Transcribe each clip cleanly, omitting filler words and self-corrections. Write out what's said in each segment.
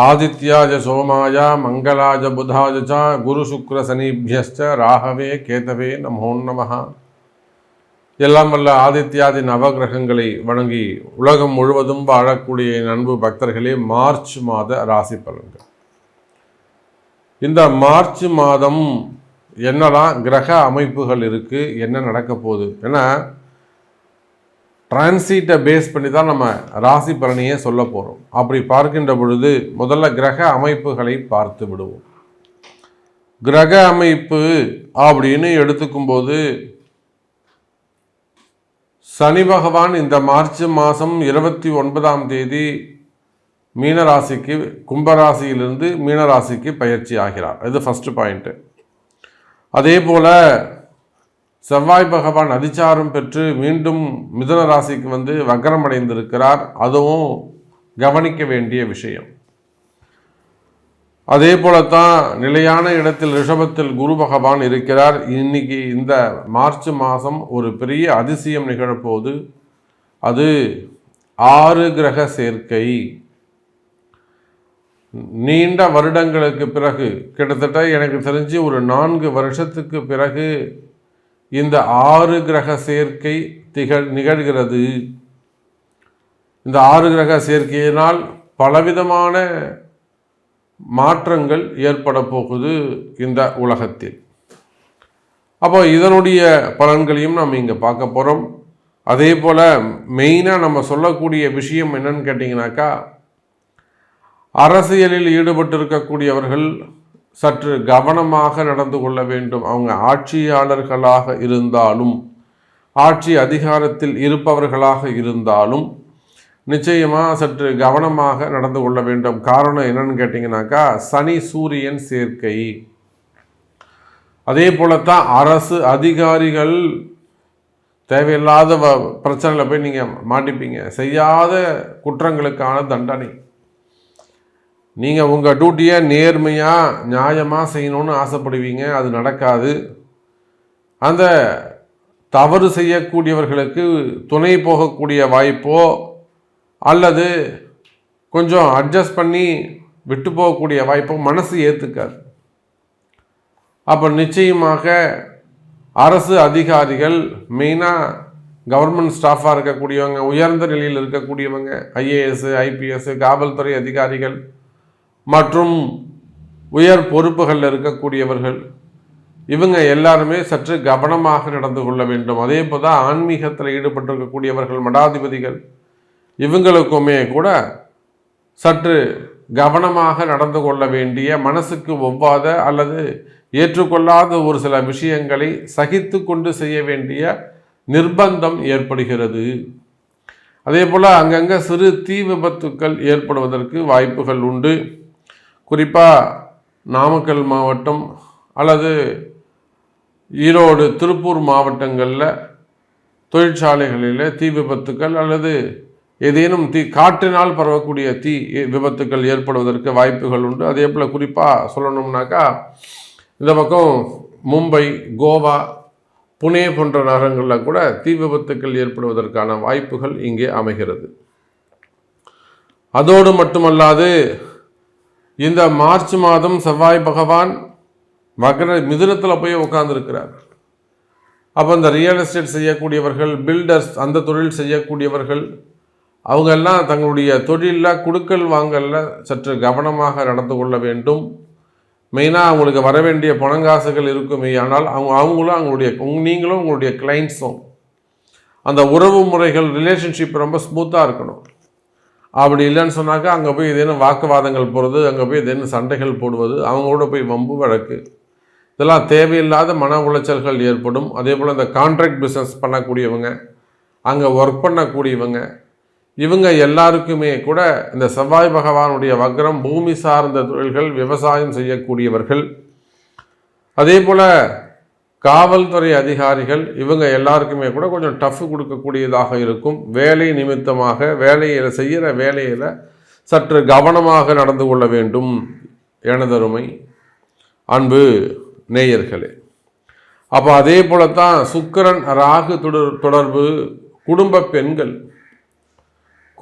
ஆதித்யாஜ சோமாய மங்களாஜ புதாஜ குரு சுக்ர சனிபியஸ்ச ராகவே கேதவே நமோ நமஹ. எல்லாம் வல்ல ஆதித்யாதி நவகிரகங்களை வணங்கி உலகம் முழுவதும் வாழக்கூடிய அன்பு பக்தர்களே, மார்ச் மாத ராசி பலன்கள். இந்த மார்ச் மாதம் என்னெல்லாம் கிரக அமைப்புகள் இருக்குது, என்ன நடக்க போகுது, ஏன்னா டிரான்சிட்டை பேஸ் பண்ணி தான் நம்ம ராசி பலனையே சொல்ல போகிறோம். அப்படி பார்க்கின்ற பொழுது முதல்ல கிரக அமைப்புகளை பார்த்து விடுவோம். கிரக அமைப்பு அப்படின்னு எடுத்துக்கும்போது சனி பகவான் இந்த மார்ச் மாதம் 29ஆம் தேதி மீனராசிக்கு, கும்பராசியிலிருந்து மீனராசிக்கு பயிற்சி ஆகிறார். இது ஃபஸ்ட்டு பாயிண்ட்டு. அதே போல் செவ்வாய் பகவான் அதிச்சாரம் பெற்று மீண்டும் மிதுன ராசிக்கு வந்து வக்ரம் அடைந்திருக்கிறார். அதுவும் கவனிக்க வேண்டிய விஷயம். அதே போலத்தான் நிலையான இடத்தில் ரிஷபத்தில் குரு பகவான் இருக்கிறார். இன்னைக்கு இந்த மார்ச் மாதம் ஒரு பெரிய அதிசயம் நிகழப்போது. அது 6 கிரக சேர்க்கை. நீண்ட வருடங்களுக்கு பிறகு, கிட்டத்தட்ட எனக்கு தெரிஞ்சு ஒரு 4 வருஷத்துக்கு பிறகு இந்த 6 கிரக சேர்க்கை நிகழ்கிறது. இந்த 6 கிரக சேர்க்கையினால் பலவிதமான மாற்றங்கள் ஏற்பட போகுது இந்த உலகத்தில். அப்போ இதனுடைய பலன்களையும் நம்ம இங்கே பார்க்க போகிறோம். அதே போல் மெயினாக நம்ம சொல்லக்கூடிய விஷயம் என்னன்னு கேட்டிங்கனாக்கா, அரசியலில் ஈடுபட்டிருக்கக்கூடியவர்கள் சற்று கவனமாக நடந்து கொள்ள வேண்டும். அவங்க ஆட்சியாளர்களாக இருந்தாலும், ஆட்சி அதிகாரத்தில் இருப்பவர்களாக இருந்தாலும் நிச்சயமாக சற்று கவனமாக நடந்து கொள்ள வேண்டும். காரணம் என்னன்னு கேட்டிங்கனாக்கா, சனி சூரியன் சேர்க்கை. அதே போலத்தான் அரசு அதிகாரிகள் தேவையில்லாத பிரச்சனையில் போய் நீங்கள் மாட்டிப்பீங்க. செய்யாத குற்றங்களுக்கான தண்டனை. நீங்கள் உங்கள் டியூட்டியை நேர்மையாக நியாயமாக செய்யணும்னு ஆசைப்படுவீங்க, அது நடக்காது. அந்த தவறு செய்யக்கூடியவர்களுக்கு துணை போகக்கூடிய வாய்ப்போ அல்லது கொஞ்சம் அட்ஜஸ்ட் பண்ணி விட்டு போகக்கூடிய வாய்ப்போ மனசு ஏற்றுக்காது. அப்போ நிச்சயமாக அரசு அதிகாரிகள், மெயினாக கவர்மெண்ட் ஸ்டாஃபாக இருக்கக்கூடியவங்க, உயர்ந்த நிலையில் இருக்கக்கூடியவங்க, ஐஏஎஸ், ஐபிஎஸ், காவல்துறை அதிகாரிகள் மற்றும் உயர் பொறுப்புகளில் இருக்கக்கூடியவர்கள், இவங்க எல்லாருமே சற்று கவனமாக நடந்து கொள்ள வேண்டும். அதே போல் தான் ஆன்மீகத்தில் ஈடுபட்டிருக்கக்கூடியவர்கள், மடாதிபதிகள், இவங்களுக்குமே கூட சற்று கவனமாக நடந்து கொள்ள வேண்டிய, மனசுக்கு ஒவ்வாத அல்லது ஏற்றுக்கொள்ளாத ஒரு சில விஷயங்களை சகித்து கொண்டு செய்ய வேண்டிய நிர்பந்தம் ஏற்படுகிறது. அதே போல் அங்கங்கே சிறு தீ விபத்துக்கள் ஏற்படுவதற்கு வாய்ப்புகள் உண்டு. குறிப்பாக நாமக்கல் மாவட்டம் அல்லது ஈரோடு, திருப்பூர் மாவட்டங்களில் தொழிற்சாலைகளில் தீ விபத்துக்கள் அல்லது ஏதேனும் காற்றினால் பரவக்கூடிய தீ விபத்துக்கள் ஏற்படுவதற்கு வாய்ப்புகள் உண்டு. அதே போல் குறிப்பாக சொல்லணும்னாக்கா, இந்த பக்கம் மும்பை, கோவா, புனே போன்ற நகரங்களில் கூட தீ விபத்துக்கள் ஏற்படுவதற்கான வாய்ப்புகள் இங்கே அமைகிறது. அதோடு மட்டுமல்லாது இந்த மார்ச் மாதம் செவ்வாய் பகவான் மிதுனத்தில் போய் உட்கார்ந்துருக்கிறார். அப்போ இந்த ரியல் எஸ்டேட் செய்யக்கூடியவர்கள், பில்டர்ஸ், அந்த தொழில் செய்யக்கூடியவர்கள், அவங்கெல்லாம் தங்களுடைய தொழிலில் கொடுக்கல் வாங்கலில் சற்று கவனமாக நடந்து கொள்ள வேண்டும். மெயினாக அவங்களுக்கு வர வேண்டிய பணங்காசுகள் இருக்குமே, ஆனால் நீங்களும் உங்களுடைய கிளைண்ட்ஸும் அந்த உறவு முறைகள், ரிலேஷன்ஷிப் ரொம்ப ஸ்மூத்தாக இருக்கணும். அப்படி இல்லைன்னு சொன்னாக்கா அங்கே போய் ஏதேனும் வாக்குவாதங்கள் போகிறது, அங்கே போய் ஏதேனும் சண்டைகள் போடுவது, அவங்களோட போய் வம்பு வழக்கு, இதெல்லாம் தேவையில்லாத மன உளைச்சல்கள் ஏற்படும். அதே போல் இந்த கான்ட்ராக்ட் பிஸ்னஸ் பண்ணக்கூடியவங்க, அங்கே ஒர்க் பண்ணக்கூடியவங்க, இவங்க எல்லாருக்குமே கூட இந்த செவ்வாய் பகவானுடைய வக்ரம், பூமி சார்ந்த தொழில்கள், விவசாயம் செய்யக்கூடியவர்கள், அதே போல் காவல்துறை அதிகாரிகள், இவங்க எல்லாருக்குமே கூட கொஞ்சம் டஃப் கொடுக்கக்கூடியதாக இருக்கும். வேலை நிமித்தமாக செய்கிற வேலையில் சற்று கவனமாக நடந்து கொள்ள வேண்டும் எனதருமை அன்பு நேயர்களே. அப்போ அதே போலத்தான் சுக்கிரன் ராகு தொடர்பு, குடும்ப பெண்கள்,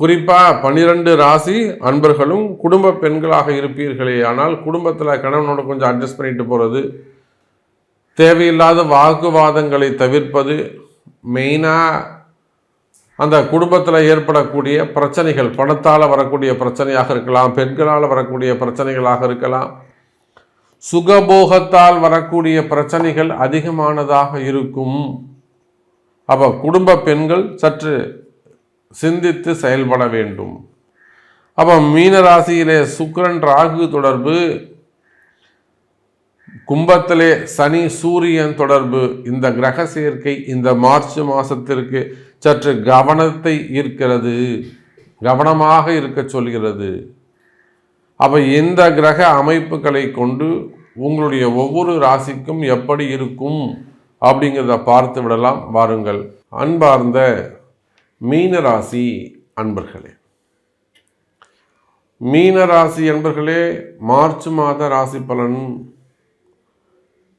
குறிப்பாக 12 ராசி அன்பர்களும் குடும்ப பெண்களாக இருப்பீர்களே, ஆனால் குடும்பத்தில் கணவனோட கொஞ்சம் அட்ஜஸ்ட் பண்ணிட்டு போகிறது, தேவையில்லாத வாக்குவாதங்களை தவிர்ப்பது, மெயினாக அந்த குடும்பத்தில் ஏற்படக்கூடிய பிரச்சனைகள், பணத்தால் வரக்கூடிய பிரச்சனையாக இருக்கலாம், பெண்களால் வரக்கூடிய பிரச்சனைகளாக இருக்கலாம், சுகபோகத்தால் வரக்கூடிய பிரச்சனைகள் அதிகமானதாக இருக்கும். அப்போ குடும்ப பெண்கள் சற்று சிந்தித்து செயல்பட வேண்டும். அப்போ மீன ராசியிலே சுக்கிரன் ராகு தொடர்பு, கும்பத்திலே சனி சூரியன் தொடர்பு, இந்த கிரக சேர்க்கை இந்த மார்ச் மாதத்திற்கு சற்று கவனத்தை ஈர்க்கிறது, கவனமாக இருக்க சொல்கிறது. அப்போ இந்த கிரக அமைப்புகளை கொண்டு உங்களுடைய ஒவ்வொரு ராசிக்கும் எப்படி இருக்கும் அப்படிங்கிறத பார்த்து விடலாம். வாருங்கள். அன்பார்ந்த மீனராசி அன்பர்களே, மீனராசி அன்பர்களே, மார்ச் மாத ராசி பலன்.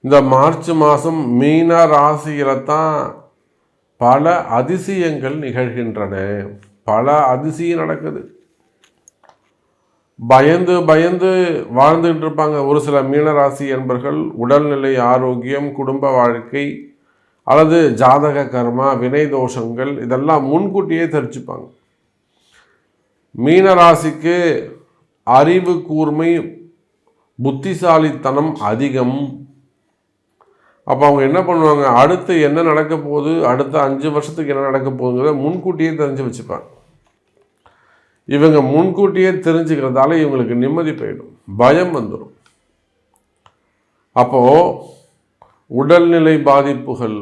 இந்த மார்ச் மாதம் மீன ராசியில தான் பல அதிசயங்கள் நிகழ்கின்றன, பல அதிசயம் நடக்குது. பயந்து பயந்து வாழ்ந்துகிட்டு இருப்பாங்க ஒரு சில மீனராசி என்பர்கள். உடல்நிலை, ஆரோக்கியம், குடும்ப வாழ்க்கை அல்லது ஜாதக கர்மா, வினை தோஷங்கள் இதெல்லாம் முன்கூட்டியே தெரிஞ்சுப்பாங்க. மீனராசிக்கு அறிவு கூர்மை, புத்திசாலித்தனம் அதிகம். அப்போ அவங்க என்ன பண்ணுவாங்க, அடுத்து என்ன நடக்க போகுது, அடுத்த 5 வருஷத்துக்கு என்ன நடக்க போகுதுங்கிறத முன்கூட்டியே தெரிஞ்சு வச்சுப்பாங்க. இவங்க முன்கூட்டியே தெரிஞ்சுக்கிறதால இவங்களுக்கு நிம்மதி போயிடும், பயம் வந்துடும். அப்போ உடல்நிலை பாதிப்புகள்,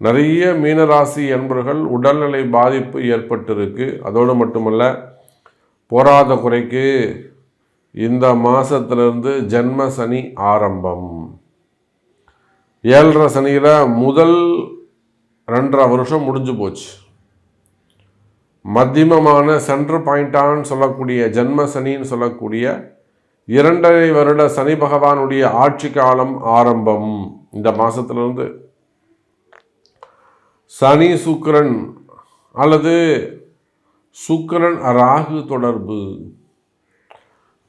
நிறைய மீனராசி என்பவர்கள் உடல்நிலை பாதிப்பு ஏற்பட்டிருக்கு. அதோடு மட்டுமல்ல, போராத குறைக்கு இந்த மாதத்திலிருந்து ஜென்ம சனி ஆரம்பம். 7.5 சனியில் முதல் 2.5 வருஷம் முடிஞ்சு போச்சு. மத்தியமமான சென்டர் பாயிண்டான்னு சொல்லக்கூடிய ஜென்ம சனின்னு சொல்லக்கூடிய 2.5 வருட சனி பகவானுடைய ஆட்சி காலம் ஆரம்பம். இந்த மாதத்திலிருந்து சனி சுக்கிரன் அல்லது சுக்கிரன் ராகு தொடர்பு,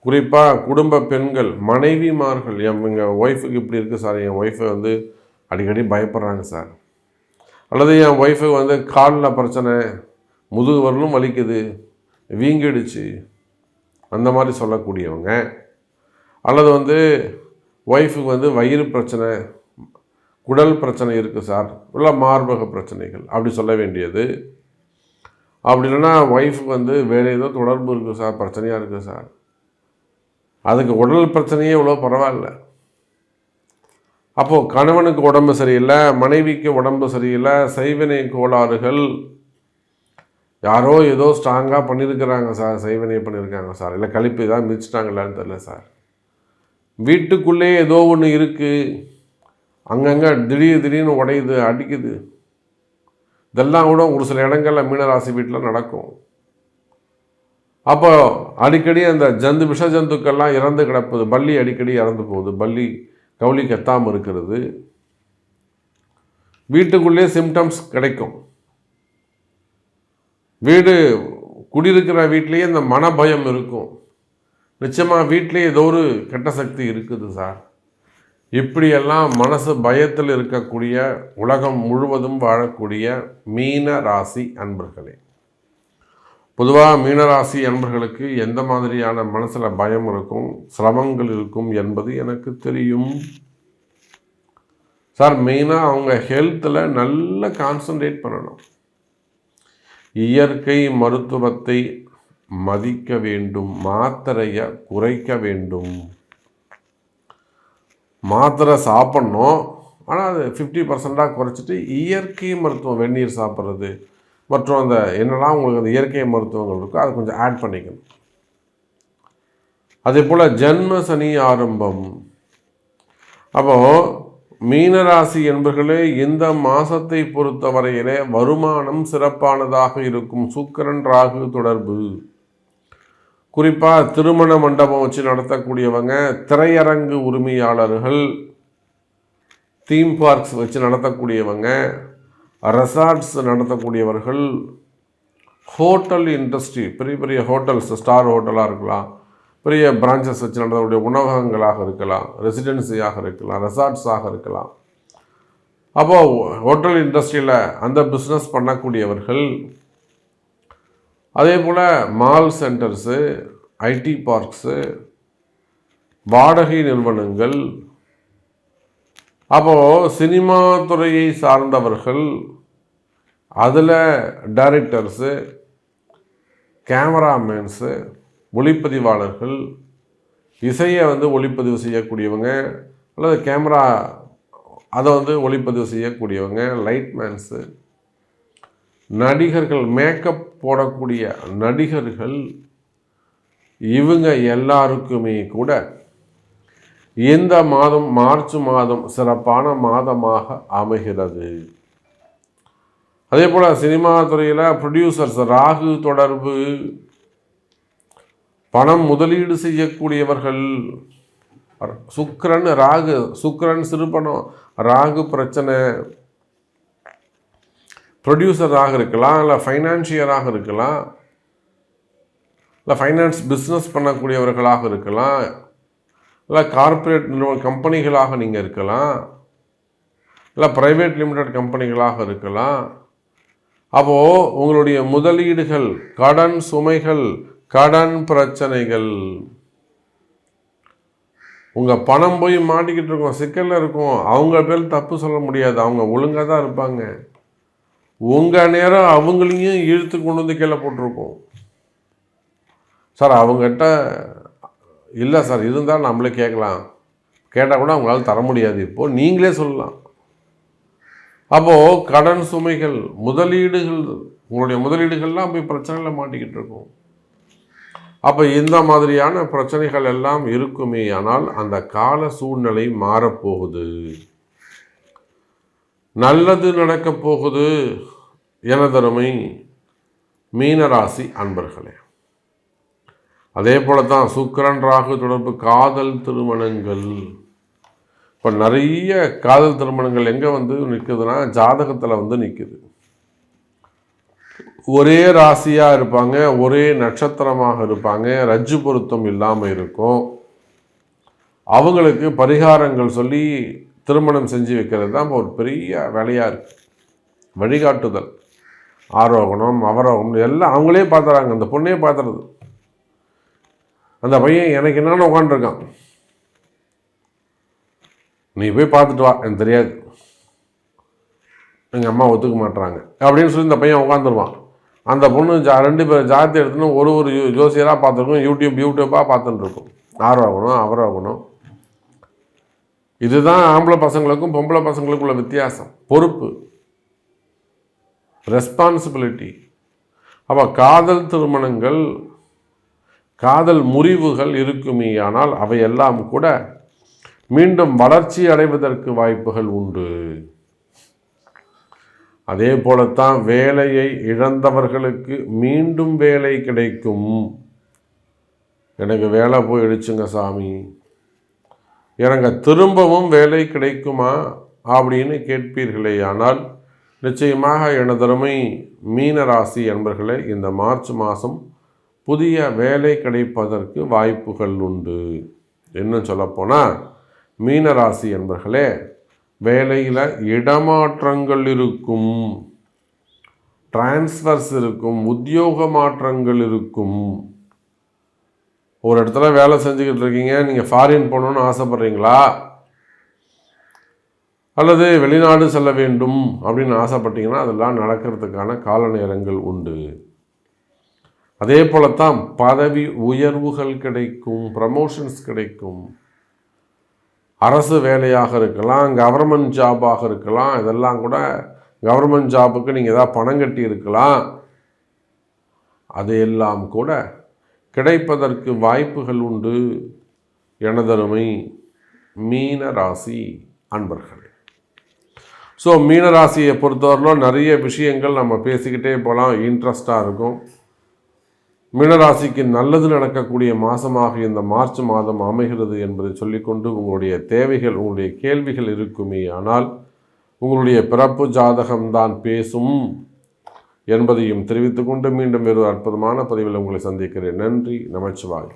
குறிப்பாக குடும்ப பெண்கள், மனைவிமார்கள், எங்கள் ஒய்ஃபுக்கு இப்படி இருக்குது சார், என் ஒய்ஃபை அடிக்கடி பயப்படுறாங்க சார், அல்லது என் ஒய்ஃபுக்கு காலில் பிரச்சனை, முதுகு வரலும் வலிக்குது, வீங்கிடுச்சு, அந்த மாதிரி சொல்லக்கூடியவங்க, அல்லது ஒய்ஃபுக்கு வயிறு பிரச்சனை, குடல் பிரச்சனை இருக்குது சார், உள்ள மார்பக பிரச்சனைகள் அப்படி சொல்ல வேண்டியது. அப்படி இல்லைன்னா ஒய்ஃபுக்கு வேறு ஏதோ தொடர்பு இருக்குது சார், பிரச்சனையாக இருக்குது சார், அதுக்கு உடல் பிரச்சனையே இவ்வளோ பரவாயில்ல. அப்போது கணவனுக்கு உடம்பு சரியில்லை, மனைவிக்கு உடம்பு சரியில்லை, செய்வினை கோளாறுகள், யாரோ ஏதோ ஸ்ட்ராங்காக பண்ணியிருக்கிறாங்க சார், செய்வினை பண்ணியிருக்காங்க சார், இல்லை கழிப்பு ஏதாவது மிதிச்சிட்டாங்களான்னு தெரியல சார், வீட்டுக்குள்ளே ஏதோ ஒன்று இருக்குது, அங்கங்கே திடீர்னு உடையுது, அடிக்குது, இதெல்லாம் கூட ஒரு சில இடங்களில் மீனராசி வீட்டில் நடக்கும். அப்போ அடிக்கடி அந்த விஷ ஜந்துக்கள்லாம் இறந்து கிடப்பது, பல்லி அடிக்கடி இறந்து போகுது, பல்லி கவுளி கத்தாமல் இருக்கிறது, வீட்டுக்குள்ளே சிம்டம்ஸ் கிடைக்கும். வீடு குடியிருக்கிற வீட்லேயே இந்த மனபயம் இருக்கும், நிச்சயமாக வீட்டிலே ஏதோ ஒரு கெட்ட சக்தி இருக்குது சார். இப்படியெல்லாம் மனசு பயத்தில் இருக்கக்கூடிய, உலகம் முழுவதும் வாழக்கூடிய மீன ராசி அன்பர்களே, பொதுவாக மீனராசி அன்பர்களுக்கு எந்த மாதிரியான மனசில் பயம் இருக்கும், சிரமங்கள் இருக்கும் என்பது எனக்கு தெரியும் சார். மெயினாக அவங்க ஹெல்த்தில் நல்ல கான்சன்ட்ரேட் பண்ணணும், இயற்கை மருத்துவத்தை மதிக்க வேண்டும், மாத்திரையை குறைக்க வேண்டும். மாத்திரை சாப்பிட்ணும், ஆனால் அது 50% குறைச்சிட்டு இயற்கை மருத்துவம், வெந்நீர் சாப்பிட்றது மற்றும் அந்த என்னெல்லாம் உங்களுக்கு அந்த இயற்கை மருத்துவங்கள் இருக்கோ அதை கொஞ்சம் ஆட் பண்ணிக்கணும். அதே போல் ஜென்ம சனி ஆரம்பம். அப்போது மீனராசி என்பர்களே, இந்த மாதத்தை பொறுத்தவரையிலே வருமானம் சிறப்பானதாக இருக்கும். சுக்கிரன் ராகு தொடர்பு, குறிப்பாக திருமண மண்டபம் வச்சு நடத்தக்கூடியவங்க, திரையரங்கு உரிமையாளர்கள், தீம் பார்க்ஸ் வச்சு நடத்தக்கூடியவங்க, ரெசார்ட்ஸ் நடத்தக்கூடியவர்கள், ஹோட்டல் இண்டஸ்ட்ரி, பெரிய பெரிய ஹோட்டல்ஸ், ஸ்டார் ஹோட்டலாக இருக்கலாம், பெரிய பிரான்ச்சஸ் வச்சு நடத்தக்கூடிய உணவகங்களாக இருக்கலாம், ரெசிடென்சியாக இருக்கலாம், ரெசார்ட்ஸாக இருக்கலாம். அப்போது ஹோட்டல் இண்டஸ்ட்ரியில் அந்த பிஸ்னஸ் பண்ணக்கூடியவர்கள், அதே போல் மால் சென்டர்ஸு, ஐடி பார்க்ஸு, வாடகை நிறுவனங்கள், அப்போது சினிமா துறையை சார்ந்தவர்கள், அதில் டைரக்டர்ஸு, கேமராமேன்ஸு, ஒளிப்பதிவாளர்கள், இசையை ஒளிப்பதிவு செய்யக்கூடியவங்க அல்லது கேமரா அதை ஒளிப்பதிவு செய்யக்கூடியவங்க, லைட்மேன்ஸு, நடிகர்கள், மேக்கப் போடக்கூடிய நடிகர்கள், இவங்க எல்லாருக்குமே கூட இந்த மாதம் மார்ச் மாதம் சிறப்பான மாதமாக அமைகிறது. அதே போல் சினிமா துறையில் ப்ரொடியூசர்ஸ், ராகு தொடர்பு, பணம் முதலீடு செய்யக்கூடியவர்கள், சுக்கிரன் ராகு, சுக்கிரன் சிறுபணம், ராகு பிரச்சனை, ப்ரொடியூசராக இருக்கலாம், இல்லை ஃபைனான்சியராக இருக்கலாம், இல்லை ஃபைனான்ஸ் பிஸ்னஸ் பண்ணக்கூடியவர்களாக இருக்கலாம், இல்லை கார்ப்பரேட் கம்பெனிகளாக நீங்கள் இருக்கலாம், இல்லை ப்ரைவேட் லிமிடெட் கம்பெனிகளாக இருக்கலாம். அப்போது உங்களுடைய முதலீடுகள், கடன் சுமைகள், கடன் பிரச்சனைகள், உங்கள் பணம் போய் மாட்டிக்கிட்டு இருக்கும், சிக்கலில் இருக்கும். அவங்க பேர் தப்பு சொல்ல முடியாது, அவங்க ஒழுங்காக தான் இருப்பாங்க. உங்கள் நேரம் அவங்களையும் இழுத்து கொண்டு கீழே போட்டிருக்கோம். சார் அவங்ககிட்ட இல்லை சார், இருந்தால் நம்மளே கேட்கலாம், கேட்டால் கூட அவங்களால தர முடியாது, இப்போது நீங்களே சொல்லலாம். அப்போது கடன் சுமைகள், முதலீடுகள், உங்களுடைய முதலீடுகள்லாம் போய் பிரச்சனையில் மாட்டிக்கிட்டு இருக்கும். அப்போ இந்த மாதிரியான பிரச்சனைகள் எல்லாம் இருக்குமே. ஆனால் அந்த கால சூழ்நிலை மாறப்போகுது, நல்லது நடக்கப் போகுது எனதருமை மீனராசி அன்பர்களே. அதே போல தான் சுக்கிரன் ராகு தொடர்பு, காதல் திருமணங்கள். இப்போ நிறைய காதல் திருமணங்கள் எங்கே நிற்குதுன்னா ஜாதகத்தில் நிற்குது. ஒரே ராசியாக இருப்பாங்க, ஒரே நட்சத்திரமாக இருப்பாங்க, ரஜ்ஜு பொருத்தம் இல்லாமல் இருக்கும். அவங்களுக்கு பரிகாரங்கள் சொல்லி திருமணம் செஞ்சு வைக்கிறது தான் ஒரு பெரிய வேலையாக இருக்குது. வழிகாட்டுதல், ஆரோகணம் அவரோகணம் எல்லாம் அவங்களே பார்த்துறாங்க, அந்த பொண்ணே பார்த்துறது. அந்த பையன் எனக்கு என்னென்னு உட்காந்துருக்கான், நீ போய் பார்த்துட்டு வா, எனக்கு தெரியாது, எங்கள் அம்மா ஒத்துக்க மாட்டுறாங்க அப்படின்னு சொல்லி இந்த பையன் உட்காந்துருவான். அந்த பொண்ணு ரெண்டு பேர் ஜாதி எடுத்துன்னு ஒரு ஜோசியராக பார்த்துருக்கோம், யூடியூப்பாக பார்த்துட்டுருக்கோம். ஆரோகணம் அவரோகணம். இதுதான் ஆம்பளை பசங்களுக்கும் பொம்பளை பசங்களுக்கும் உள்ள வித்தியாசம். பொறுப்பு, ரெஸ்பான்சிபிலிட்டி. அப்போ காதல் திருமணங்கள், காதல் முறிவுகள் இருக்குமே. ஆனால் அவையெல்லாம் கூட மீண்டும் வளர்ச்சி அடைவதற்கு வாய்ப்புகள் உண்டு. அதே போலத்தான் வேலையை இழந்தவர்களுக்கு மீண்டும் வேலை கிடைக்கும். எனக்கு வேலை போயிடுச்சுங்க சாமி, எனக்கு திரும்பவும் வேலை கிடைக்குமா அப்படின்னு கேட்பீர்களே. ஆனால் நிச்சயமாக எனதருமை மீனராசி என்பர்களே, இந்த மார்ச் மாதம் புதிய வேலை கிடைப்பதற்கு வாய்ப்புகள் உண்டு. இன்னும் சொல்லப்போனால் மீனராசி என்பர்களே, வேலையில் இடமாற்றங்கள் இருக்கும், டிரான்ஸ்ஃபர்ஸ் இருக்கும், உத்தியோக மாற்றங்கள் இருக்கும். ஒரு இடத்துல வேலை செஞ்சுக்கிட்டு இருக்கீங்க, நீங்கள் ஃபாரின் போகணுன்னு ஆசைப்பட்றீங்களா, அல்லது வெளிநாடு செல்ல வேண்டும் அப்படின்னு ஆசைப்பட்டீங்கன்னா அதெல்லாம் நடக்கிறதுக்கான கால நேரங்கள் உண்டு. அதே போலத்தான் பதவி உயர்வுகள் கிடைக்கும், ப்ரமோஷன்ஸ் கிடைக்கும். அரசு வேலையாக இருக்கலாம், கவர்மெண்ட் ஜாபாக இருக்கலாம். இதெல்லாம் கூட கவர்மெண்ட் ஜாபுக்கு நீங்கள் ஏதாவது பணம் கட்டி இருக்கலாம். அதையெல்லாம் கூட கிடைப்பதற்கு வாய்ப்புகள் உண்டு எனதருமை மீன ராசி அன்பர்களே. ஸோ மீனராசியை பொறுத்தவரையிலும் நிறைய விஷயங்கள் நம்ம பேசிக்கிட்டே போகலாம், இன்ட்ரெஸ்டாக இருக்கும். மீனராசிக்கு நல்லது நடக்கக்கூடிய மாதமாக இந்த மார்ச் மாதம் அமைகிறது என்பதை சொல்லிக்கொண்டு, உங்களுடைய தேவைகள், உங்களுடைய கேள்விகள் இருக்குமே ஆனால் உங்களுடைய பிறப்பு ஜாதகம்தான் பேசும். என்பதையும் தெரிவித்துக்கொண்டு மீண்டும் ஒரு அற்புதமான பதிவில் உங்களை சந்திக்கிறேன். நன்றி. நமச்சிவாய்.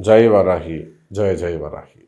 ஜெய் வராகி. ஜெய ஜெய வராகி.